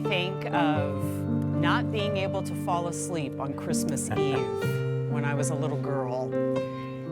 think of not being able to fall asleep on Christmas Eve when I was a little girl.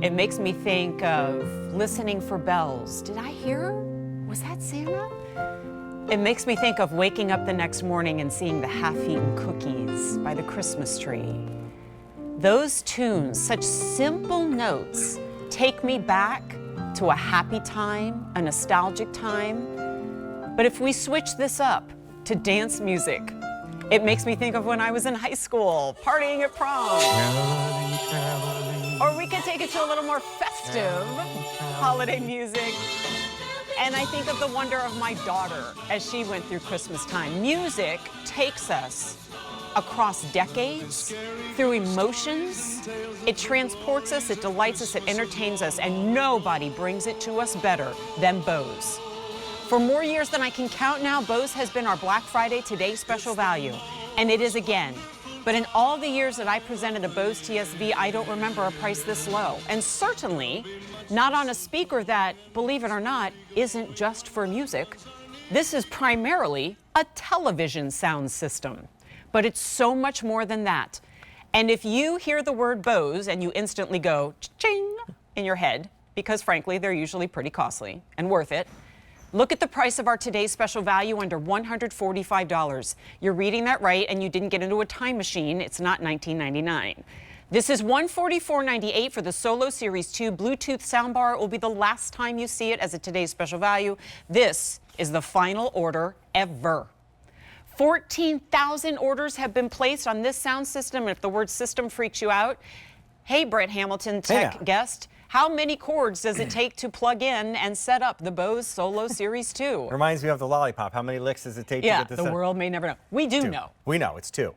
It makes me think of listening for bells. Did I hear? Was that Santa? It makes me think of waking up the next morning and seeing the half-eaten cookies by the Christmas tree. Those tunes, such simple notes, take me back to a happy time, a nostalgic time. But if we switch this up to dance music, it makes me think of when I was in high school, partying at prom. Or we could take it to a little more festive holiday music. And I think of the wonder of my daughter as she went through Christmas time. Music takes us across decades, through emotions. It transports us, it delights us, it entertains us, and nobody brings it to us better than Bose. For more years than I can count now, Bose has been our Black Friday Today special value, and it is again. But in all the years that I presented a Bose TSV, I don't remember a price this low. And certainly not on a speaker that, believe it or not, isn't just for music. This is primarily a television sound system. But it's so much more than that. And if you hear the word Bose and you instantly go ching in your head, because frankly, they're usually pretty costly and worth it, look at the price of our today's special value under $145. You're reading that right, and you didn't get into a time machine. It's not $19.99. This is $144.98 for the Solo Series 2 Bluetooth soundbar. It will be the last time you see it as a today's special value. This is the final order ever. 14,000 orders have been placed on this sound system, and if the word system freaks you out, hey, Brett Hamilton, tech guest, how many cords does it take to plug in and set up the Bose Solo Series 2? Reminds me of the lollipop. How many licks does it take to get this? Yeah, the world may never know. We do know. We know, it's two.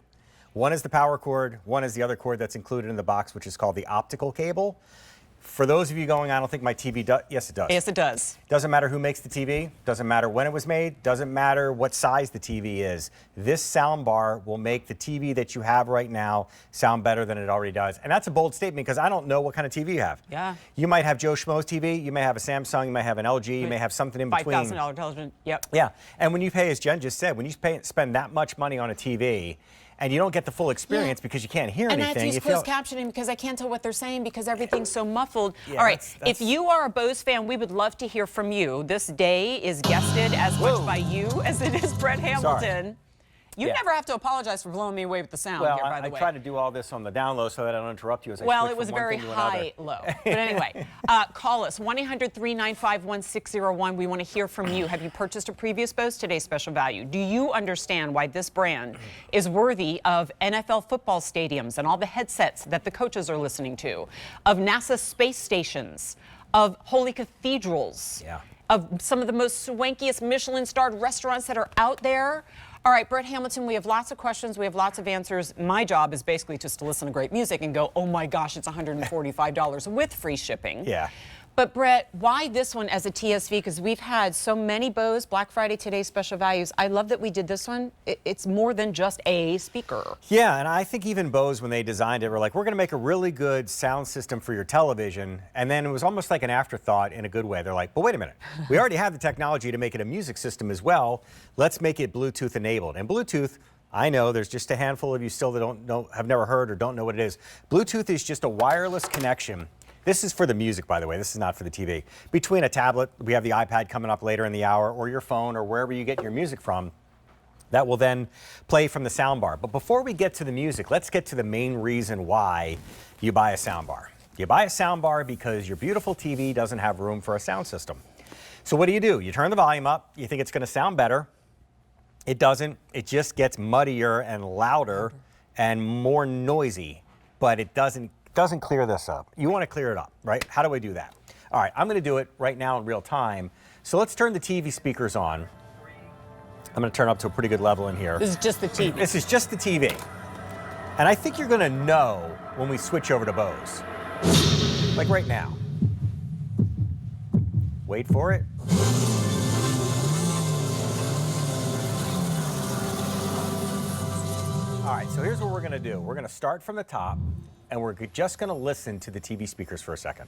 One is the power cord, one is the other cord that's included in the box, which is called the optical cable. For those of you going, I don't think my TV does. Yes, it does. Yes, it does. Doesn't matter who makes the TV. Doesn't matter when it was made. Doesn't matter what size the TV is. This sound bar will make the TV that you have right now sound better than it already does. And that's a bold statement because I don't know what kind of TV you have. Yeah. You might have Joe Schmo's TV. You may have a Samsung. You may have an LG. You may have something in between. $5,000 television. Yep. Yeah. And when you pay, as Jen just said, when you spend that much money on a TV, and you don't get the full experience because you can't hear anything. And I have to use closed captioning because I can't tell what they're saying because everything's so muffled. Yeah, all right, if you are a Bose fan, we would love to hear from you. This day is guested as much by you as it is Brett Hamilton. Sorry. You never have to apologize for blowing me away with the sound well, here, by the way. I try to do all this on the down low so that I don't interrupt you as I well, switch it was from one very thing to high low. But anyway, call us, 1-800-395-1601. We want to hear from you. Have you purchased a previous Bose Today's special value? Do you understand why this brand is worthy of NFL football stadiums and all the headsets that the coaches are listening to, of NASA space stations, of holy cathedrals, of some of the most swankiest Michelin-starred restaurants that are out there? All right, Brett Hamilton, we have lots of questions. We have lots of answers. My job is basically just to listen to great music and go, oh my gosh, it's $145 with free shipping. Yeah. But Brett, why this one as a TSV? Because we've had so many Bose Black Friday Today special values. I love that we did this one. It's more than just a speaker. Yeah, and I think even Bose, when they designed it, were like, we're going to make a really good sound system for your television. And then it was almost like an afterthought in a good way. They're like, but wait a minute. We already have the technology to make it a music system as well. Let's make it Bluetooth enabled. And Bluetooth, I know there's just a handful of you still that have never heard or don't know what it is. Bluetooth is just a wireless connection. This is for the music, by the way. This is not for the TV. Between a tablet, we have the iPad coming up later in the hour, or your phone, or wherever you get your music from, that will then play from the soundbar. But before we get to the music, let's get to the main reason why you buy a soundbar. You buy a soundbar because your beautiful TV doesn't have room for a sound system. So what do? You turn the volume up. You think it's going to sound better. It doesn't. It just gets muddier and louder and more noisy, but it doesn't clear this up. You want to clear it up, right? How do I do that? All right, I'm going to do it right now in real time. So let's turn the TV speakers on. I'm going to turn up to a pretty good level in here. This is just the TV. This is just the TV. And I think you're going to know when we switch over to Bose. Like right now. Wait for it. All right, so here's what we're going to do. We're going to start from the top. And we're just going to listen to the TV speakers for a second.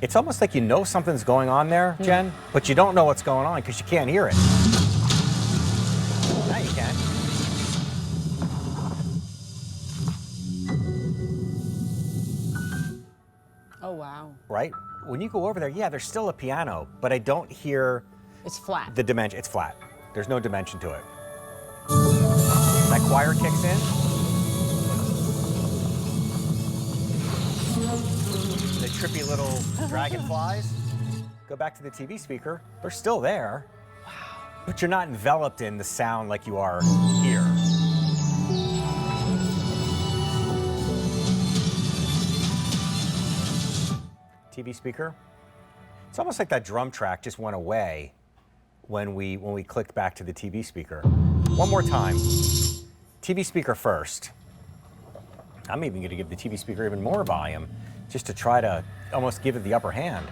It's almost like you know something's going on there, Jen, but you don't know what's going on because you can't hear it. Now you can. Oh, wow. Right? When you go over there, yeah, there's still a piano, but I don't hear It's flat. the dimension. It's flat. There's no dimension to it. That choir kicks in. The trippy little dragonflies go back to the TV speaker. They're still there. Wow. But you're not enveloped in the sound like you are here. TV speaker. It's almost like that drum track just went away when we clicked back to the TV speaker. One more time. TV speaker first. I'm even going to give the TV speaker even more volume just to try to almost give it the upper hand.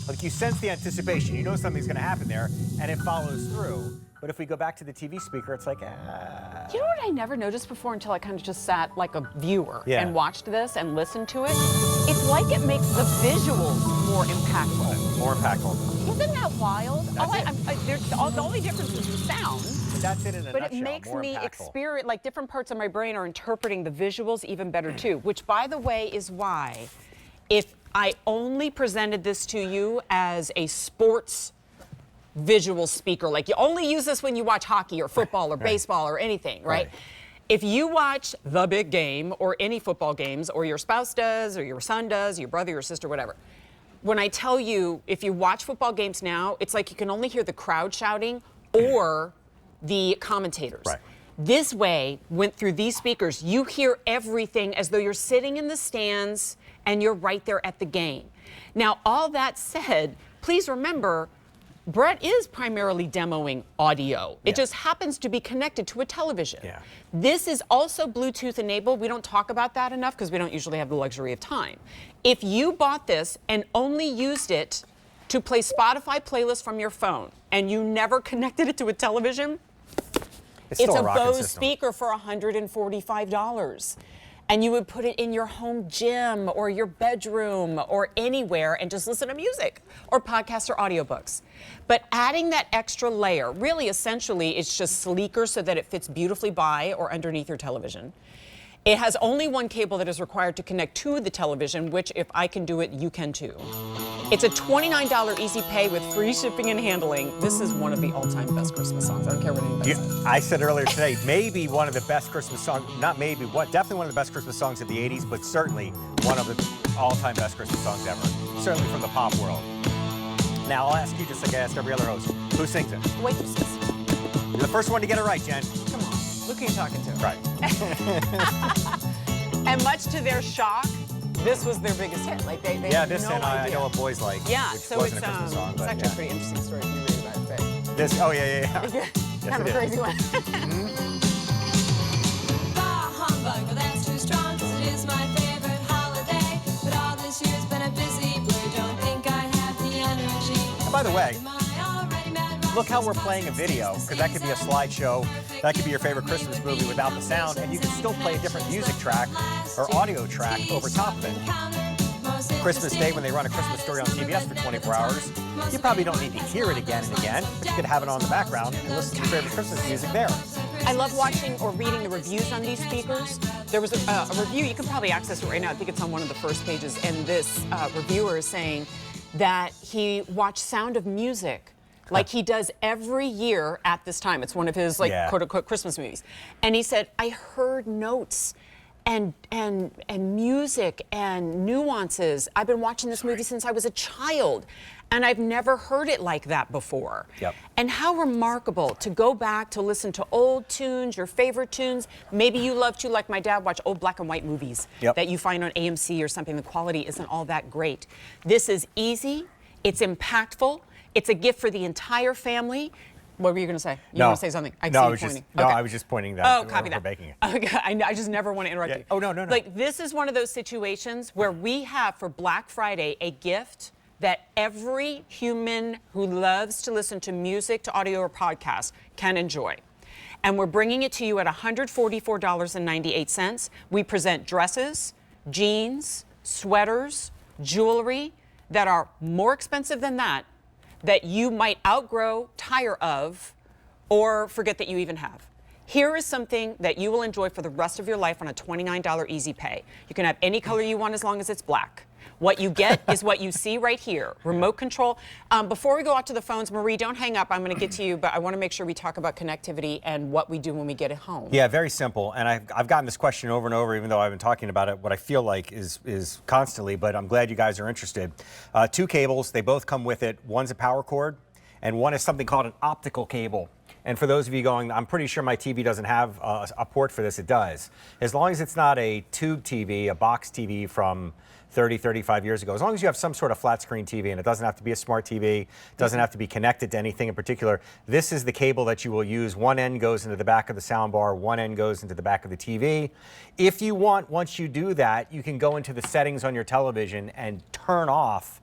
Like you sense the anticipation. You know something's going to happen there, and it follows through. But if we go back to the TV speaker, it's like, You know what I never noticed before until I kind of just sat like a viewer and watched this and listened to it? It's like it makes the visuals more impactful. More impactful. Isn't that wild? That's The only difference is the sound. But that's it in a But nutshell. it makes more me impactful. experience, like different parts of my brain are interpreting the visuals even better too, which by the way is why if I only presented this to you as a sports visual speaker, like you only use this when you watch hockey or football or baseball or anything, right? If you watch The Big Game or any football games, or your spouse does, or your son does, your brother, your sister, whatever, when I tell you, if you watch football games now, it's like you can only hear the crowd shouting or the commentators. Right. This way, went through these speakers, you hear everything as though you're sitting in the stands and you're right there at the game. Now, all that said, please remember, Brett is primarily demoing audio. It just happens to be connected to a television. Yeah. This is also Bluetooth enabled. We don't talk about that enough because we don't usually have the luxury of time. If you bought this and only used it to play Spotify playlists from your phone and you never connected it to a television, it's still a rocking Bose system. speaker for $145. And you would put it in your home gym or your bedroom or anywhere and just listen to music or podcasts or audiobooks. But adding that extra layer, really essentially it's just sleeker so that it fits beautifully by or underneath your television. It has only one cable that is required to connect to the television, which if I can do it, you can too. It's a $29 easy pay with free shipping and handling. This is one of the all-time best Christmas songs. I don't care what anybody says. I said earlier today, maybe one of the best Christmas songs, not maybe, definitely one of the best Christmas songs of the 80s, but certainly one of the all-time best Christmas songs ever. Certainly from the pop world. Now, I'll ask you, just like I asked every other host, who sings it? The waitresses. You're the first one to get it right, Jen. Come on, look who you're talking to. Right. And much to their shock, this was their biggest hit. Like they Yeah, had this no and I idea. Know What Boys Like, Yeah, which so wasn't it's a Christmas song, it's but actually a pretty interesting story if you read about it. But this, oh yeah. kind of a crazy one. Bah humbug, well, that's too strong, 'cause it is my favorite holiday. But all this year's been a busy blur, don't think I have the energy. And by the way, Am I already mad? look how we're playing a video, because that could be a slideshow, that could be your favorite Christmas movie without the sound, and you can still play a different music track or audio track over top of it. Christmas Day, when they run A Christmas Story on CBS for 24 hours, you probably don't need to hear it again and again, but you could have it on the background and listen to your favorite Christmas music there. I love watching or reading the reviews on these speakers. There was a review, you can probably access it right now, I think it's on one of the first pages, and this reviewer is saying that he watched Sound of Music like he does every year at this time. It's one of his quote-unquote Christmas movies. And he said, I heard notes and music and nuances. I've been watching this movie since I was a child, and I've never heard it like that before. Yep. And how remarkable to go back to listen to old tunes, your favorite tunes. Maybe you love to, like my dad, watch old black and white movies that you find on AMC or something. The quality isn't all that great. This is easy, it's impactful, it's a gift for the entire family. What were you going to say? You want to say something? I was pointing. I was just pointing that. Oh, copy we're that. baking it. Okay, I just never want to interrupt you. Oh, no. Like, this is one of those situations where we have for Black Friday a gift that every human who loves to listen to music, to audio, or podcast can enjoy. And we're bringing it to you at $144.98. We present dresses, jeans, sweaters, jewelry that are more expensive than that you might outgrow, tire of, or forget that you even have. Here is something that you will enjoy for the rest of your life on a $29 easy pay. You can have any color you want as long as it's black. What you get is what you see right here, remote control. Before we go out to the phones, Marie, don't hang up. I'm going to get to you, but I want to make sure we talk about connectivity and what we do when we get it home. Yeah, very simple. And I've gotten this question over and over, even though I've been talking about it, what I feel like is constantly, but I'm glad you guys are interested. 2 cables, they both come with it. One's a power cord, and one is something called an optical cable. And for those of you going, I'm pretty sure my TV doesn't have a port for this, it does. As long as it's not a tube TV, a box TV from 30, 35 years ago, as long as you have some sort of flat screen TV, and it doesn't have to be a smart TV, doesn't have to be connected to anything in particular, this is the cable that you will use. One end goes into the back of the soundbar, one end goes into the back of the TV. If you want, once you do that, you can go into the settings on your television and turn off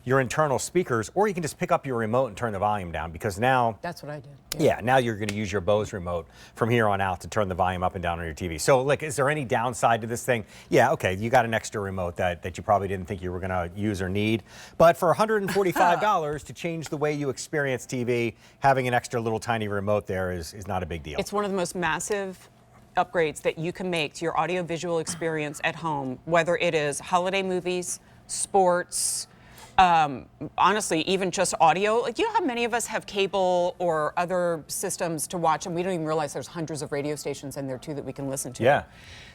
your internal speakers, or you can just pick up your remote and turn the volume down, because now... That's what I did. Yeah, now you're going to use your Bose remote from here on out to turn the volume up and down on your TV. So, look, is there any downside to this thing? Yeah, okay, you got an extra remote that you probably didn't think you were going to use or need. But for $145 to change the way you experience TV, having an extra little tiny remote there is not a big deal. It's one of the most massive upgrades that you can make to your audiovisual experience at home, whether it is holiday movies, sports, honestly, even just audio. Like, you know how many of us have cable or other systems to watch, and we don't even realize there's hundreds of radio stations in there too that we can listen to. Yeah.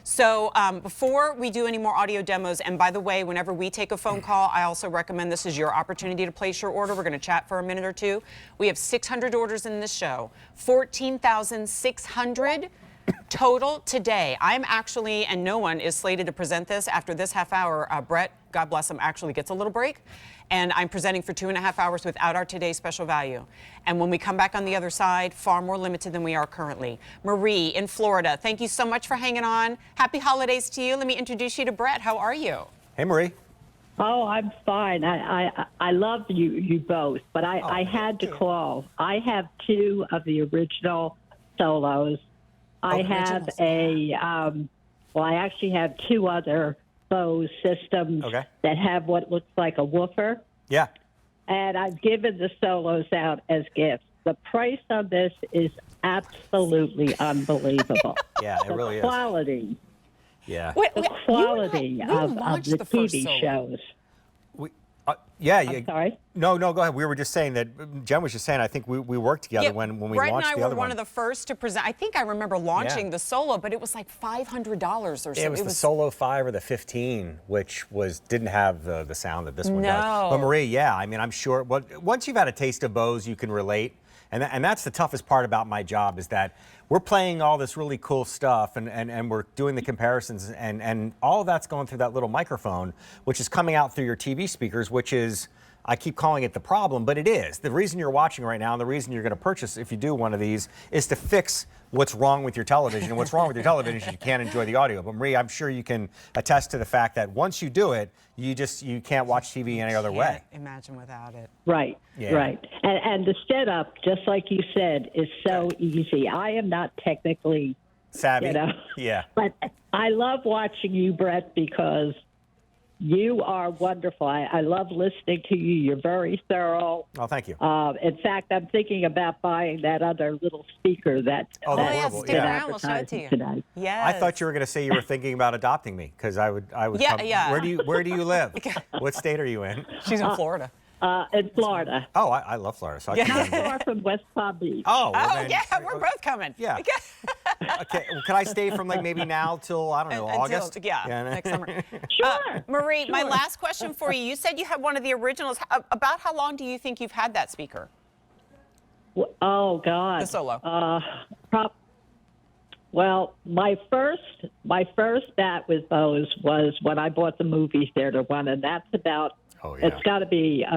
So before we do any more audio demos, and by the way, whenever we take a phone call, I also recommend this is your opportunity to place your order. We're going to chat for a minute or two. We have 600 orders in this show, 14,600 total today. I'm actually, and no one is slated to present this after this half hour. Brett, God bless him, actually gets a little break. And I'm presenting for 2.5 hours without our today's special value. And when we come back on the other side, far more limited than we are currently. Marie in Florida, thank you so much for hanging on. Happy holidays to you. Let me introduce you to Brett. How are you? Hey, Marie. Oh, I'm fine. I love you both, but I had to call. I have 2 of the original solos. I have I actually have 2 other Bose systems that have what looks like a woofer. Yeah. And I've given the solos out as gifts. The price on this is absolutely unbelievable. Yeah, it really is. The quality. Yeah. The quality of the TV solo. shows. I'm sorry? No, go ahead. We were just saying that, Jen was just saying, I think we worked together when we Brett launched and I the other were one of the first to present. I think I remember launching the Solo, but it was like $500 or something. It was the Solo 5 or the 15, which didn't have the sound that this one does. But Marie, yeah, I mean, I'm sure once you've had a taste of Bose, you can relate. And that's the toughest part about my job, is that we're playing all this really cool stuff and we're doing the comparisons, and all of that's going through that little microphone, which is coming out through your TV speakers, which is, I keep calling it the problem, but it is. The reason you're watching right now and the reason you're going to purchase, if you do one of these, is to fix what's wrong with your television. And what's wrong with your television is you can't enjoy the audio. But Marie, I'm sure you can attest to the fact that once you do it, you can't watch TV any other way. Imagine without it. Right, Yeah. right. And the setup, just like you said, is so easy. I am not technically savvy. You know? Yeah. But I love watching you, Brett, because you are wonderful. I love listening to you. You're very thorough. Oh, thank you. In fact, I'm thinking about buying that other little speaker that Stick around. We'll show it to you. Today. Yes. I thought you were going to say you were thinking about adopting me, because I would Yeah, come. yeah. Where do you live? What state are you in? She's in Florida. In Florida. Oh, I love Florida. So I Not can far from West Palm Beach. Oh, well then, We're both coming. Yeah. Okay, well, can I stay from like maybe now till, I don't know, August? Next summer. Sure. Marie, Sure. my last question for you. You said you had one of the originals. About how long do you think you've had that speaker? Oh, God. The Solo. Well, my first bat with Bose was when I bought the movie theater one, and that's about, Oh, yeah. it's got to be